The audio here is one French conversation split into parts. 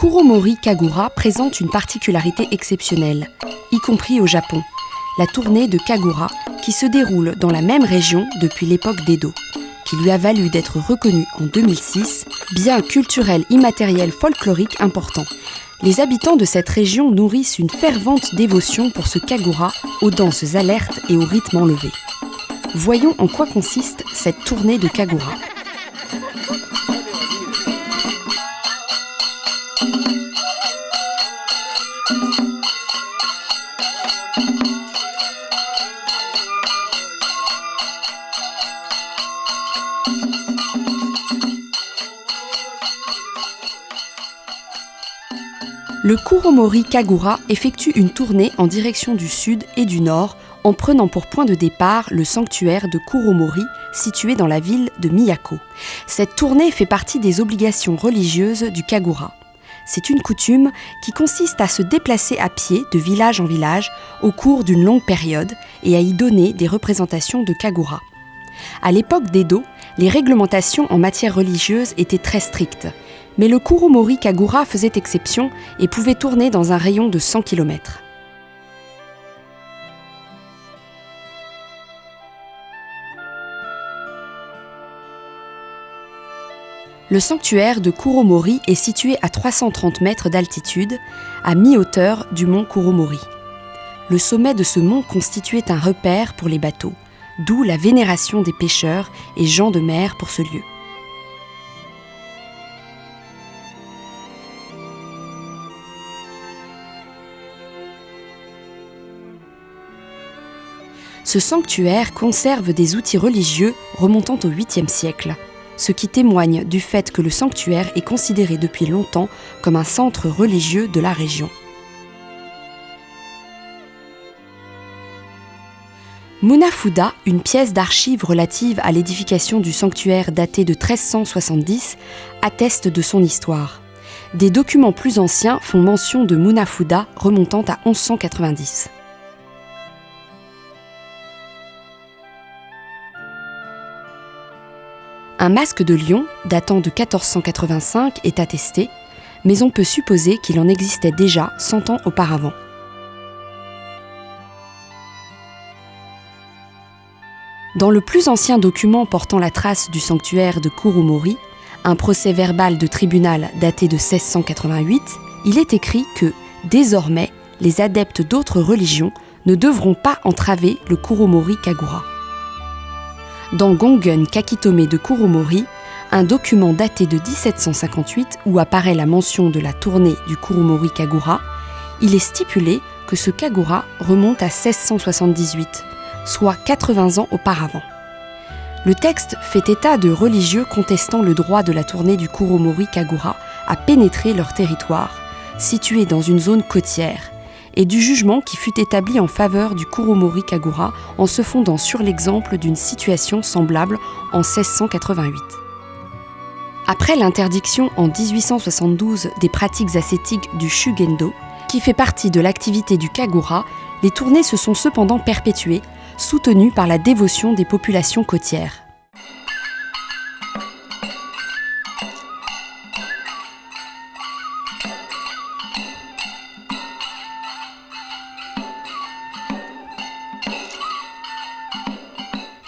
Kuromori Kagura présente une particularité exceptionnelle, y compris au Japon, la tournée de Kagura qui se déroule dans la même région depuis l'époque d'Edo, qui lui a valu d'être reconnue en 2006, bien culturel immatériel folklorique important. Les habitants de cette région nourrissent une fervente dévotion pour ce Kagura, aux danses alertes et au rythme enlevé. Voyons en quoi consiste cette tournée de Kagura. Le Kuromori Kagura effectue une tournée en direction du sud et du nord en prenant pour point de départ le sanctuaire de Kuromori situé dans la ville de Miyako. Cette tournée fait partie des obligations religieuses du Kagura. C'est une coutume qui consiste à se déplacer à pied de village en village au cours d'une longue période et à y donner des représentations de Kagura. À l'époque d'Edo, les réglementations en matière religieuse étaient très strictes. Mais le Kuromori Kagura faisait exception et pouvait tourner dans un rayon de 100 km. Le sanctuaire de Kuromori est situé à 330 mètres d'altitude, à mi-hauteur du mont Kuromori. Le sommet de ce mont constituait un repère pour les bateaux, d'où la vénération des pêcheurs et gens de mer pour ce lieu. Ce sanctuaire conserve des outils religieux remontant au 8e siècle, ce qui témoigne du fait que le sanctuaire est considéré depuis longtemps comme un centre religieux de la région. Munafuda, une pièce d'archives relative à l'édification du sanctuaire datée de 1370, atteste de son histoire. Des documents plus anciens font mention de Munafuda remontant à 1190. Un masque de lion, datant de 1485, est attesté, mais on peut supposer qu'il en existait déjà 100 ans auparavant. Dans le plus ancien document portant la trace du sanctuaire de Kuromori, un procès-verbal de tribunal daté de 1688, il est écrit que, désormais, les adeptes d'autres religions ne devront pas entraver le Kuromori Kagura. Dans Gongen Kakitome de Kuromori, un document daté de 1758 où apparaît la mention de la tournée du Kuromori Kagura, il est stipulé que ce Kagura remonte à 1678, soit 80 ans auparavant. Le texte fait état de religieux contestant le droit de la tournée du Kuromori Kagura à pénétrer leur territoire, situé dans une zone côtière, et du jugement qui fut établi en faveur du Kuromori Kagura en se fondant sur l'exemple d'une situation semblable en 1688. Après l'interdiction en 1872 des pratiques ascétiques du Shugendo, qui fait partie de l'activité du Kagura, les tournées se sont cependant perpétuées, soutenues par la dévotion des populations côtières.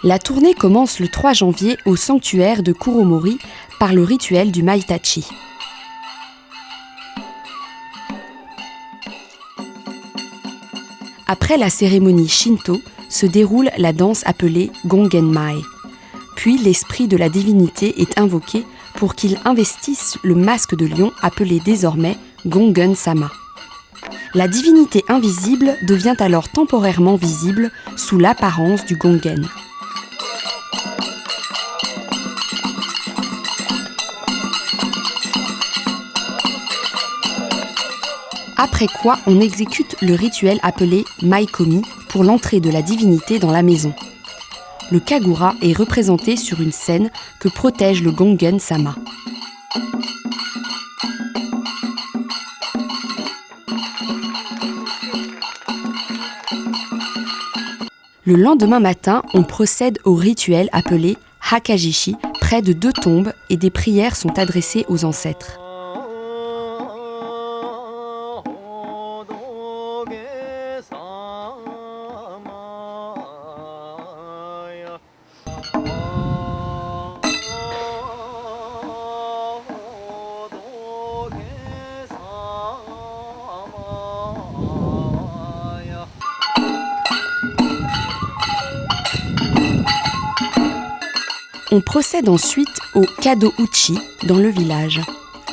La tournée commence le 3 janvier au sanctuaire de Kuromori par le rituel du Maitachi. Après la cérémonie Shinto, se déroule la danse appelée Gongenmai. Puis l'esprit de la divinité est invoqué pour qu'il investisse le masque de lion appelé désormais Gongen-sama. La divinité invisible devient alors temporairement visible sous l'apparence du Gongen. Après quoi, on exécute le rituel appelé Maikomi pour l'entrée de la divinité dans la maison. Le Kagura est représenté sur une scène que protège le Gongen-sama. Le lendemain matin, on procède au rituel appelé Hakajishi, près de 2 tombes, et des prières sont adressées aux ancêtres. On procède ensuite au kado-uchi dans le village.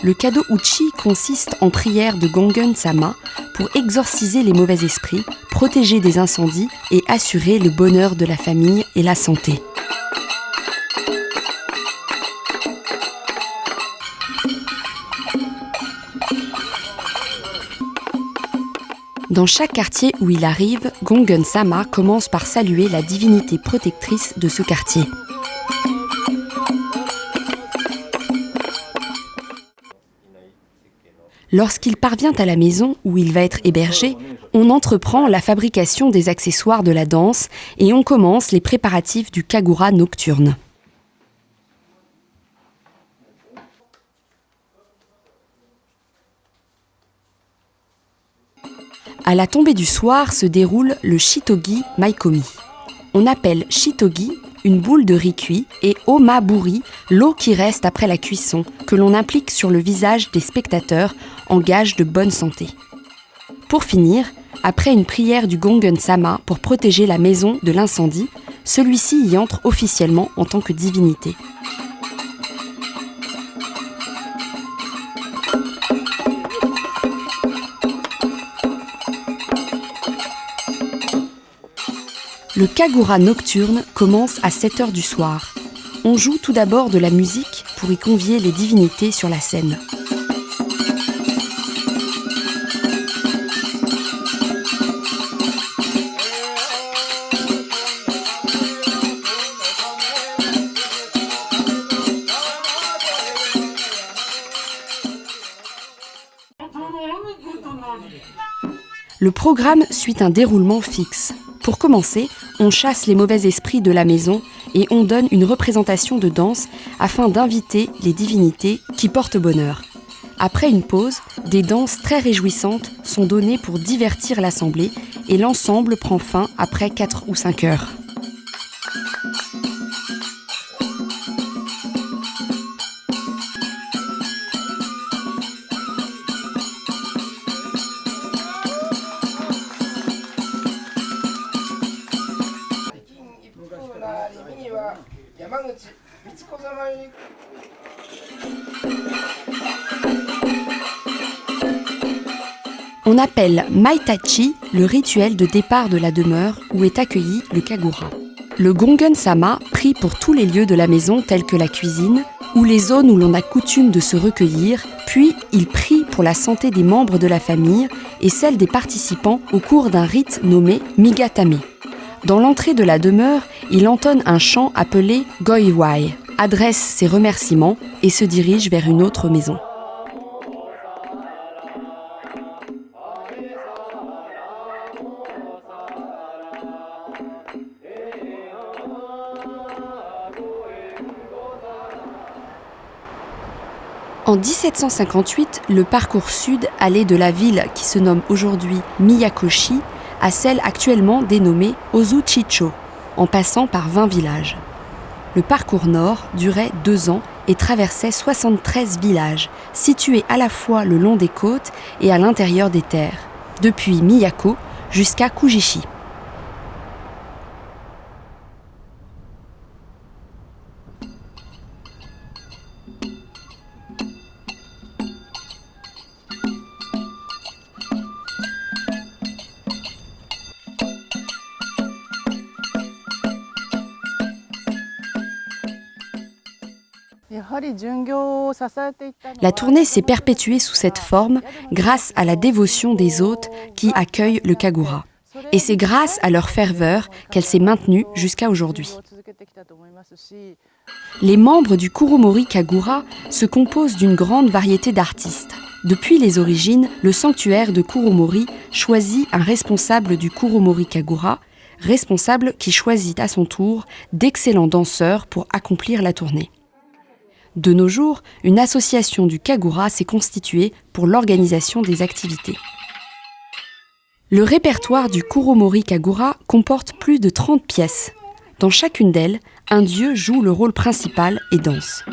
Le kado-uchi consiste en prière de Gongen-sama pour exorciser les mauvais esprits, protéger des incendies et assurer le bonheur de la famille et la santé. Dans chaque quartier où il arrive, Gongen-sama commence par saluer la divinité protectrice de ce quartier. Lorsqu'il parvient à la maison où il va être hébergé, on entreprend la fabrication des accessoires de la danse et on commence les préparatifs du kagura nocturne. À la tombée du soir se déroule le shitogi maikomi. On appelle shitogi une boule de riz cuit et omaburi, l'eau qui reste après la cuisson, que l'on implique sur le visage des spectateurs en gage de bonne santé. Pour finir, après une prière du Gongen-sama pour protéger la maison de l'incendie, celui-ci y entre officiellement en tant que divinité. Le kagura nocturne commence à 7h du soir. On joue tout d'abord de la musique pour y convier les divinités sur la scène. Le programme suit un déroulement fixe. Pour commencer, on chasse les mauvais esprits de la maison et on donne une représentation de danse afin d'inviter les divinités qui portent bonheur. Après une pause, des danses très réjouissantes sont données pour divertir l'assemblée et l'ensemble prend fin après 4 ou 5 heures. On appelle Maitachi le rituel de départ de la demeure où est accueilli le kagura. Le Gongen-sama prie pour tous les lieux de la maison tels que la cuisine ou les zones où l'on a coutume de se recueillir, puis il prie pour la santé des membres de la famille et celle des participants au cours d'un rite nommé Migatame. Dans l'entrée de la demeure, il entonne un chant appelé Goiwai, adresse ses remerciements et se dirige vers une autre maison. En 1758, le parcours sud allait de la ville qui se nomme aujourd'hui Miyakoshi à celle actuellement dénommée Ozuchicho, en passant par 20 villages. Le parcours nord durait 2 ans et traversait 73 villages, situés à la fois le long des côtes et à l'intérieur des terres, depuis Miyako jusqu'à Kujishi. La tournée s'est perpétuée sous cette forme grâce à la dévotion des hôtes qui accueillent le kagura. Et c'est grâce à leur ferveur qu'elle s'est maintenue jusqu'à aujourd'hui. Les membres du Kuromori Kagura se composent d'une grande variété d'artistes. Depuis les origines, le sanctuaire de Kuromori choisit un responsable du Kuromori Kagura, responsable qui choisit à son tour d'excellents danseurs pour accomplir la tournée. De nos jours, une association du Kagura s'est constituée pour l'organisation des activités. Le répertoire du Kuromori Kagura comporte plus de 30 pièces. Dans chacune d'elles, un dieu joue le rôle principal et danse.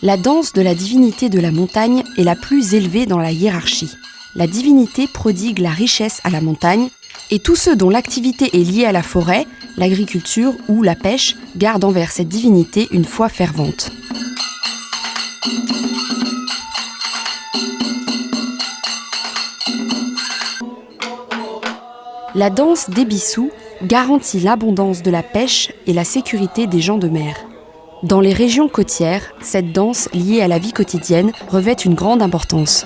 La danse de la divinité de la montagne est la plus élevée dans la hiérarchie. La divinité prodigue la richesse à la montagne, et tous ceux dont l'activité est liée à la forêt, l'agriculture ou la pêche gardent envers cette divinité une foi fervente. La danse des Bissous garantit l'abondance de la pêche et la sécurité des gens de mer. Dans les régions côtières, cette danse liée à la vie quotidienne revêt une grande importance.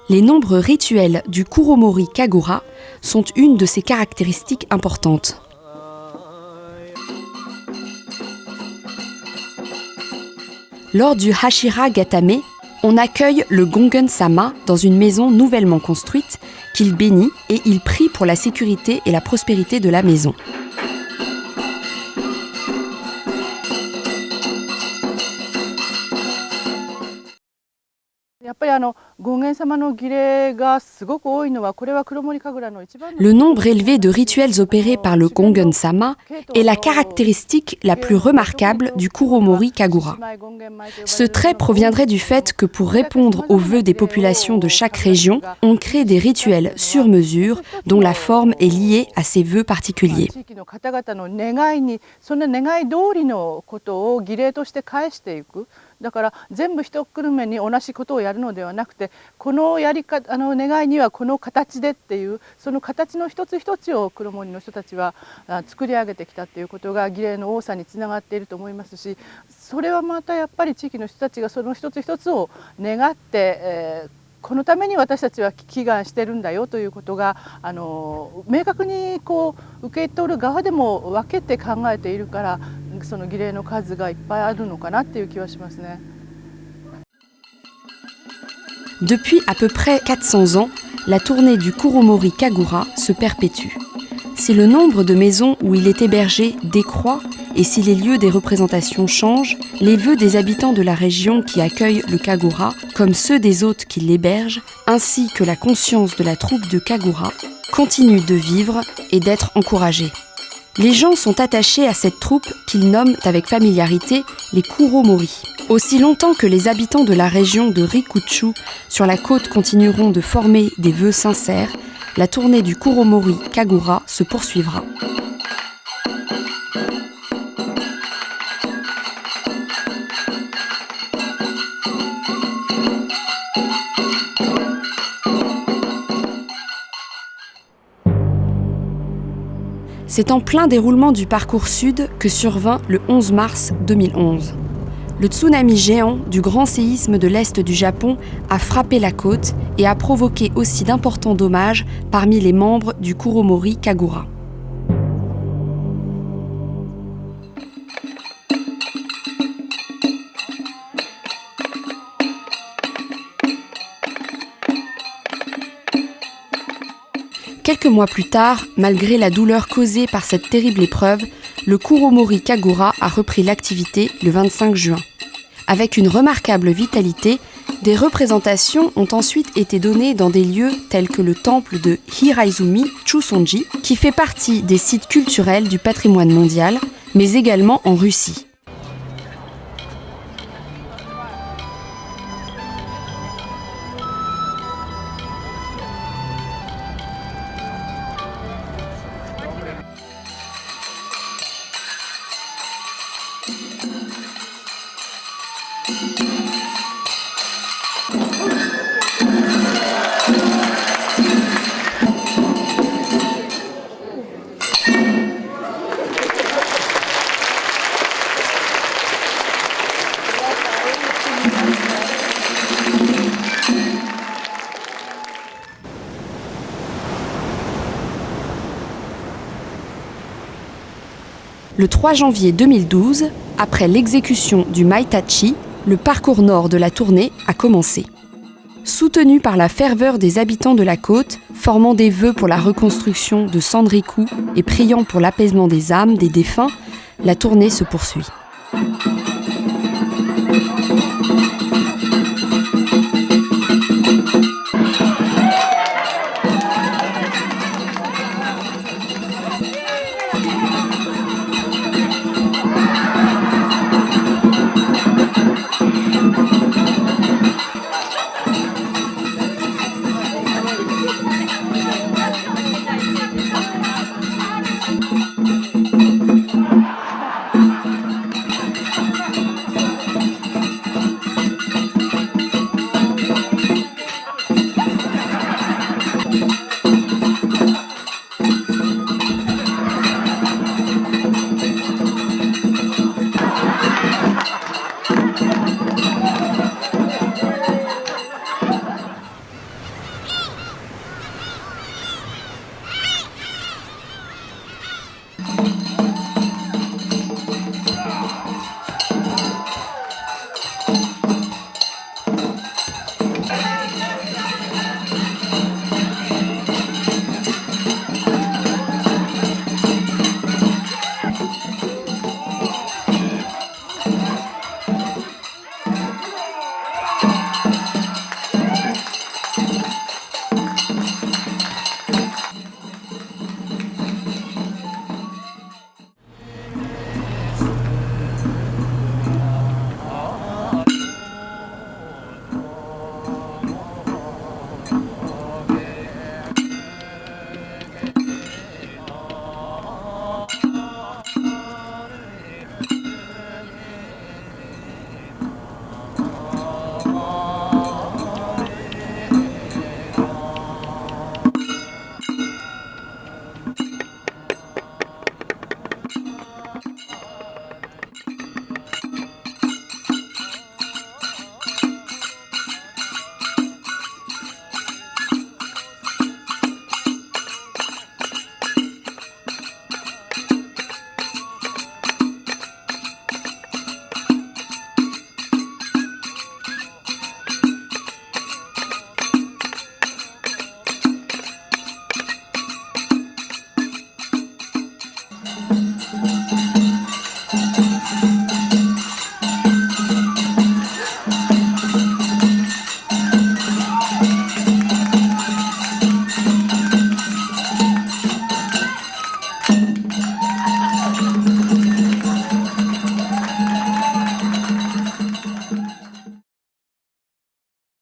Les nombreux rituels du Kuromori Kagura sont une de ses caractéristiques importantes. Lors du Hashira Gatame, on accueille le Gongen-sama dans une maison nouvellement construite qu'il bénit et il prie pour la sécurité et la prospérité de la maison. Le nombre élevé de rituels opérés par le Gongen-sama est la caractéristique la plus remarquable du Kuromori Kagura. Ce trait proviendrait du fait que pour répondre aux vœux des populations de chaque région, on crée des rituels sur mesure dont la forme est liée à ces vœux particuliers. Depuis à peu près 400 ans, la tournée du Kuromori Kagura se perpétue. Si le nombre de maisons où il est hébergé décroît et si les lieux des représentations changent, les vœux des habitants de la région qui accueillent le Kagura, comme ceux des hôtes qui l'hébergent, ainsi que la conscience de la troupe de Kagura, continuent de vivre et d'être encouragés. Les gens sont attachés à cette troupe qu'ils nomment avec familiarité les Kuromori. Aussi longtemps que les habitants de la région de Rikuchu sur la côte continueront de former des vœux sincères, la tournée du Kuromori Kagura se poursuivra. C'est en plein déroulement du parcours sud que survint le 11 mars 2011. Le tsunami géant du grand séisme de l'Est du Japon a frappé la côte et a provoqué aussi d'importants dommages parmi les membres du Kuromori Kagura. Quelques mois plus tard, malgré la douleur causée par cette terrible épreuve, le Kuromori Kagura a repris l'activité le 25 juin. Avec une remarquable vitalité, des représentations ont ensuite été données dans des lieux tels que le temple de Hiraizumi Chusonji, qui fait partie des sites culturels du patrimoine mondial, mais également en Russie. Le 3 janvier 2012, après l'exécution du Maitachi, le parcours nord de la tournée a commencé. Soutenu par la ferveur des habitants de la côte, formant des vœux pour la reconstruction de Sandriku et priant pour l'apaisement des âmes des défunts, la tournée se poursuit.